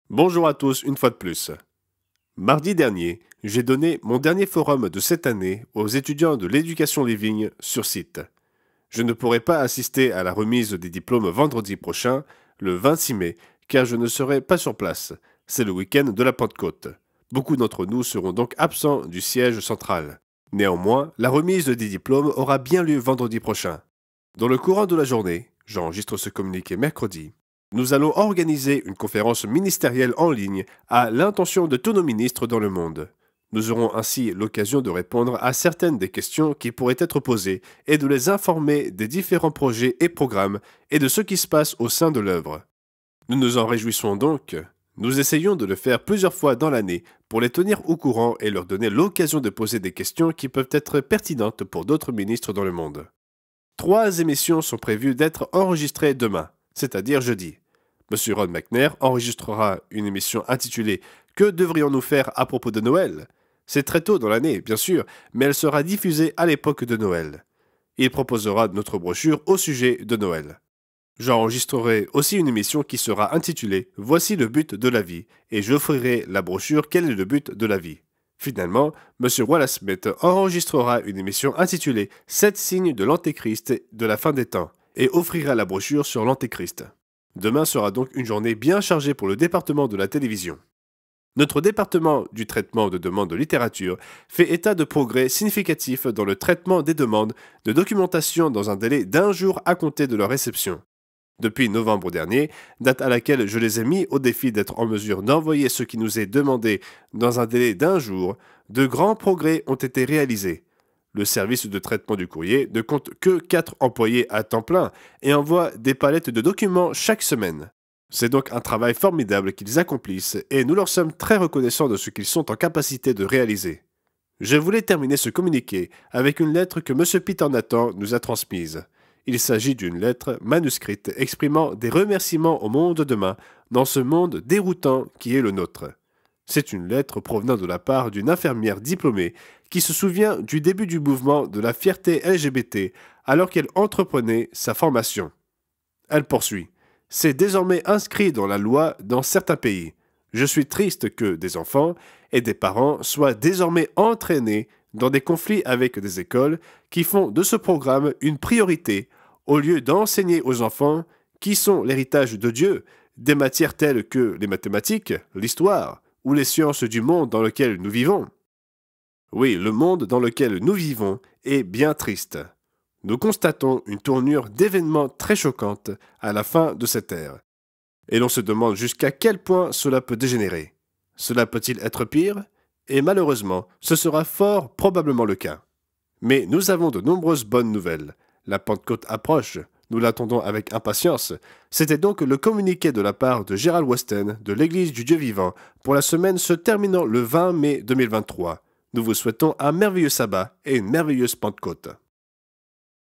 Bonjour à tous une fois de plus. Mardi dernier, j'ai donné mon dernier forum de cette année aux étudiants de l'éducation Living sur site. Je ne pourrai pas assister à la remise des diplômes vendredi prochain, le 26 mai, car je ne serai pas sur place. C'est le week-end de la Pentecôte. Beaucoup d'entre nous seront donc absents du siège central. Néanmoins, la remise des diplômes aura bien lieu vendredi prochain. Dans le courant de la journée, j'enregistre ce communiqué mercredi, nous allons organiser une conférence ministérielle en ligne à l'intention de tous nos ministres dans le monde. Nous aurons ainsi l'occasion de répondre à certaines des questions qui pourraient être posées et de les informer des différents projets et programmes et de ce qui se passe au sein de l'œuvre. Nous nous en réjouissons donc. Nous essayons de le faire plusieurs fois dans l'année pour les tenir au courant et leur donner l'occasion de poser des questions qui peuvent être pertinentes pour d'autres ministres dans le monde. 3 émissions sont prévues d'être enregistrées demain, c'est-à-dire jeudi. Monsieur Ron McNair enregistrera une émission intitulée « Que devrions-nous faire à propos de Noël ?» C'est très tôt dans l'année, bien sûr, mais elle sera diffusée à l'époque de Noël. Il proposera notre brochure au sujet de Noël. J'enregistrerai aussi une émission qui sera intitulée « Voici le but de la vie » et j'offrirai la brochure « Quel est le but de la vie ?» Finalement, M. Wallace Smith enregistrera une émission intitulée « 7 signes de l'Antéchrist de la fin des temps » et offrira la brochure sur l'Antéchrist. Demain sera donc une journée bien chargée pour le département de la télévision. Notre département du traitement de demandes de littérature fait état de progrès significatifs dans le traitement des demandes de documentation dans un délai d'1 jour à compter de leur réception. Depuis novembre dernier, date à laquelle je les ai mis au défi d'être en mesure d'envoyer ce qui nous est demandé dans un délai d'1 jour, de grands progrès ont été réalisés. Le service de traitement du courrier ne compte que 4 employés à temps plein et envoie des palettes de documents chaque semaine. C'est donc un travail formidable qu'ils accomplissent et nous leur sommes très reconnaissants de ce qu'ils sont en capacité de réaliser. Je voulais terminer ce communiqué avec une lettre que M. Peter Nathan nous a transmise. Il s'agit d'une lettre manuscrite exprimant des remerciements au monde demain dans ce monde déroutant qui est le nôtre. C'est une lettre provenant de la part d'une infirmière diplômée qui se souvient du début du mouvement de la fierté LGBT alors qu'elle entreprenait sa formation. Elle poursuit. C'est désormais inscrit dans la loi dans certains pays. Je suis triste que des enfants et des parents soient désormais entraînés dans des conflits avec des écoles qui font de ce programme une priorité au lieu d'enseigner aux enfants qui sont l'héritage de Dieu, des matières telles que les mathématiques, l'histoire ou les sciences du monde dans lequel nous vivons. Oui, le monde dans lequel nous vivons est bien triste. Nous constatons une tournure d'événements très choquante à la fin de cette ère. Et l'on se demande jusqu'à quel point cela peut dégénérer. Cela peut-il être pire? Et malheureusement, ce sera fort probablement le cas. Mais nous avons de nombreuses bonnes nouvelles. La Pentecôte approche, nous l'attendons avec impatience. C'était donc le communiqué de la part de Gerald Weston de l'Église du Dieu vivant pour la semaine se terminant le 20 mai 2023. Nous vous souhaitons un merveilleux sabbat et une merveilleuse Pentecôte.